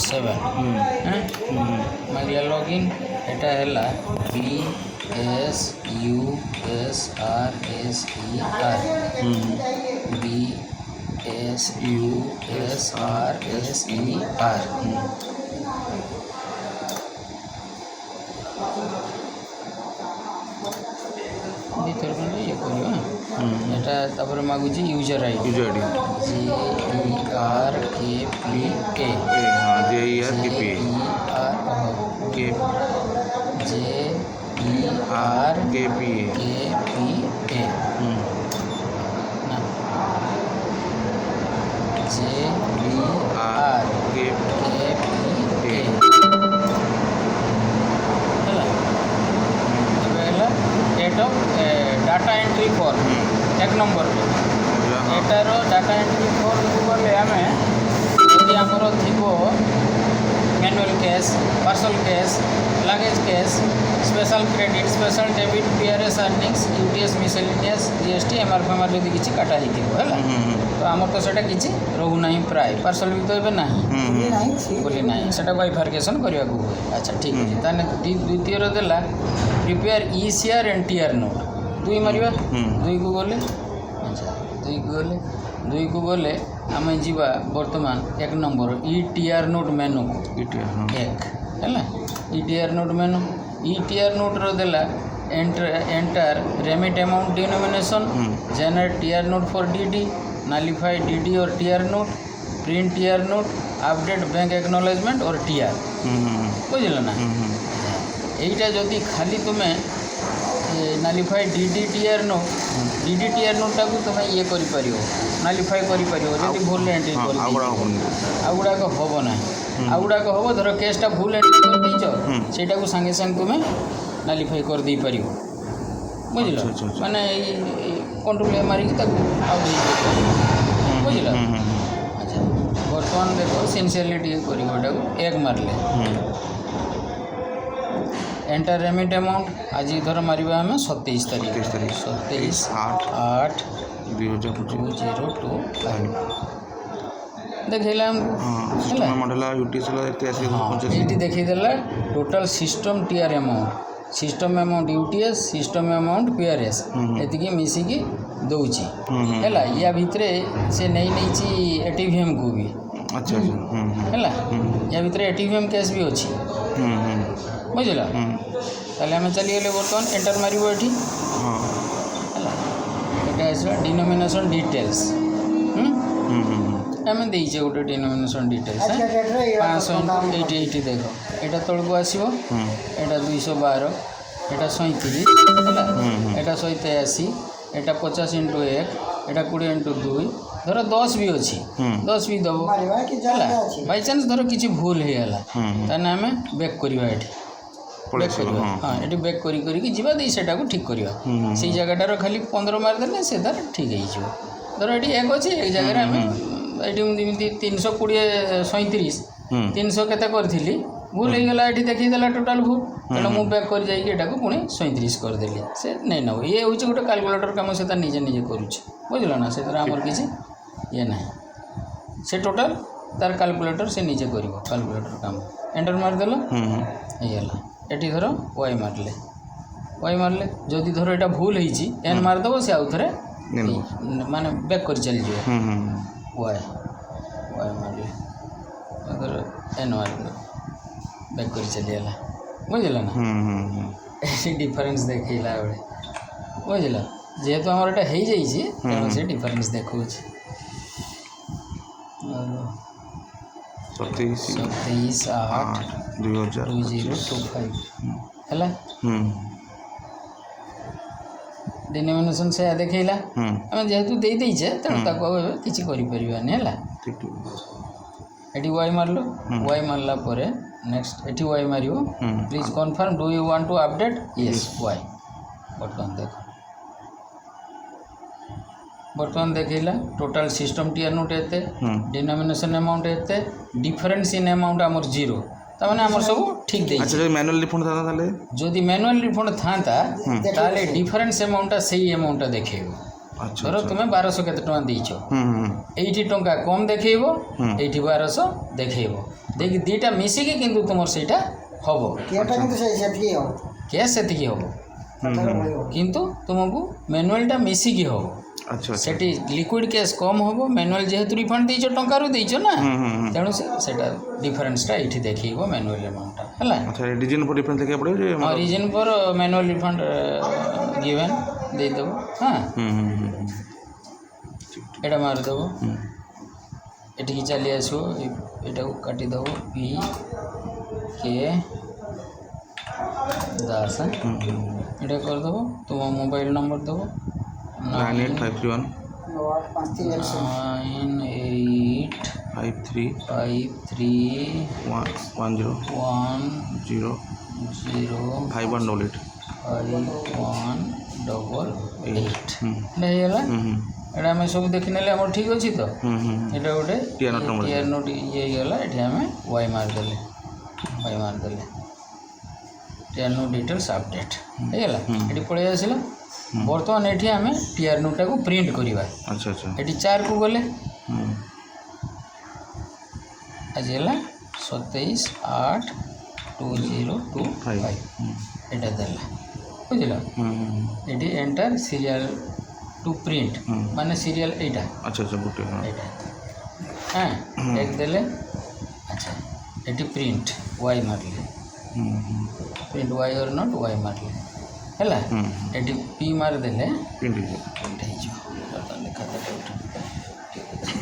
7 হ্যাঁ মাগিলা লগইন এটা হেলা BSUSRSER BSUSRSER ভিতরে মানে ইয়ে করিও এটা তারপরে মাগুছি ইউজার আইডি GERKPA हाँ GERKPA डाटा एंट्री फॉर्म एक नंबर एटार डाटा एंट्री फॉर्म गले आम यदि आमर थी manual cash parcel cash luggage cash special credit special debit PRS earnings UTS miscellaneous GST MR जदि किसी काटा है तो आमर तो सेटा किसी रोना प्राय पार्सल भी तो ये ना बोली ना से बाइफार्केसन करने को हुए अच्छा ठीक अच्छे ताने द्वितीय देला prepare ECR and TR note दुई मारिबा दुई को गले अच्छा दुई को गले आम जीवा बर्तमान एक नंबर ETR नोट मेनू को एक है ETR note menu ETR note रो देला enter remit amount denomination generate TR note for DD nullify DD और TR note print TR note update bank acknowledgement और TR बुझल ना এইটা যদি খালি তুমি নালিফাই DD TR নোটটা তুমি ইয়ে করিপার নালিফাই করিপার যদি ভুল এন্ট্রি করে আগুড়াক হব না আগুড়াক হব ধর কেসটা ভুল এন্ট্রি করে দিয়েছ সেটা সাঙ্গে সাঙ্গে তুমি নালিফাই করে দিয়ে পারিব বুঝল মানে কন্ট্রোল মারিকি তাকে বুঝল আচ্ছা বর্তমান দেখো সিনসিয়ারলি টিকে করিব এটাকে এক মারলে एंटर रेमिट अमाउंट आज धर मारिबा आम 27 तारीख 27/8/2025 देखला ये देखीदेला total system TR amount system amount UTS system amount PRS एतिकी मिसिकी दौची है या भितर से नहीं ATVM को भी अच्छा है या भितर ATVM कैश भी अच्छी बुझल ताले आम चलीगले बर्तमान एंटर मारिब ये आसला डिनोमिनेशन डिटेल्स आम देचे गोटे डिनोमिनेशन डिटेल्स 580 देख यहाँ तौक आसो यहाँ 212 यहाँ 37 है यहाँ 183 यहाँ 50 × 1 यहाँ 20 × 2 धर 10 भी अच्छी 10 भी दब है बाई चान्स धर किसी भूल होगा ताने आम बैक करवा बैक करवा हाँ ये बैक करी जीवा दे सेटा को ठीक करवा से जगटार खाली 15 मारदेले से तार ठीक हो धर ये एक अच्छे एक जगह आम ये 320 300 केते करी भूल हो गला ये देखीदेला टोटाल भूल तेना मुझे बैक कर जाइए पुणी 37 करदेली से नहीं नब ये हूँ गोटे कैलकुलेटर कम से निजे निजे करुच्छे बुझल ना से आमर किसी ये ना से टोटाल तार कैलकुलेटर से निजे कर कैलकुलेटर काम एंटर मारदेल ये एटी धर वाई मारले जदि धर यहाँ भूल होती एन मारदेव से आउ थे माने बैक कर चली जाए वाई मारले धर एन मारदेव बैक कर चलीगला बुझल ना डिफरेन्स देखला बेले बुझल जेहेतु आमर यहाँ हो जाए से डिफरेन्स देखा 27/8/2025 है डिनोमिनेशन से देखला आम जेहेतु देचे तेणु किसी करें है ये वाई मारल वाई मारला नेक्स्ट ये वाई मार please confirm do you want to update yes Y बर्तमान देखला टोटल सिस्टम TR नोट एते डिनोमिनेशन अमाउंट एते डिफरेंस इन अमाउंट आमर 0 ताने आमर सब ठीक दे अच्छा जो मैनुअल रिफंड था ताले जदि मैनुअल रिफंड था ताले डिफरेंस अमाउंट सही अमाउंट देखेबो আচ্ছা ধর তুমি 1200 কেতে টাকা দিয়েছ হুম এইটি টঙ্কা কম দেখাইব এইটি 1200 দেখাইব দেখি দুইটা মিশিকি কিন্তু তোমার সেইটা হব ক্যাশ সেতিকি হব কিন্তু তোমাকে ম্যানুয়ালটা মিশিকি হব আচ্ছা আচ্ছা সেটি লিকুইড ক্যাশ কম হব ম্যানুয়াল যেহেতু রিফান্ড দিয়েছ টঙ্কারু দিয়েছ না তেণু সেটা ডিফরেন্সটা এইটি দেখাইব ম্যানুয়াল আমাউন্টটা হলা আচ্ছা রিজন উপর ডিফরেন্স দেখিବାକୁ ପଡ଼ିବ ଯେ ହଁ reason for manual refund given ଦେଇଦେବ ହଁ ଏଇଟା ମାରିଦେବ ଏଠିକି ଚାଲି ଆସିବ ଏଇଟାକୁ କାଟିଦେବ ପି କେ ଦାସ ଏଇଟା କରିଦେବ ତୁମ ମୋବାଇଲ୍ ନମ୍ବର ଦେବ 98531 98531 0 5188 5188 ହେଇଗଲା ଏଇଟା ଆମେ ସବୁ ଦେଖିନେଲେ ଆମର ଠିକ୍ ଅଛି ତ ଏଇଟା ଗୋଟେ ଟିଆର୍ ନୋଟ୍ ଇଏ ହେଇଗଲା ଏଠି ଆମେ ୱାଇ ମାରିଦେଲେ ଟିଆର୍ ନୋଟ୍ ଡିଟେଲ୍ସ ଆପଡେଟ୍ ହେଇଗଲା ଏଠି ପଳେଇ ଆସିଲା ବର୍ତ୍ତମାନ ଏଠି ଆମେ ଟିଆର୍ ନୋଟ୍ଟାକୁ ପ୍ରିଣ୍ଟ କରିବା ଆଚ୍ଛା ଆଚ୍ଛା ଏଠି 4କୁ ଗଲେ ଆଜି ହେଲା 27/8/2025 এটা দেলা বুঝল এটি এন্টার সিরিয়াল টু প্রিন্ট মানে সিরিয়াল এইটা আচ্ছা আচ্ছা গোটে এইটা হ্যাঁ এক দেলে আচ্ছা এটি প্রিন্ট ওয়াই মারলে print Y or not Y মারলে ହେଲା ଏଠି ପି ମାରିଦେଲେ ପ୍ରିଣ୍ଟ ହେଇଯିବ ଖାତାଟା ଉଠା ଠିକ୍ ଅଛି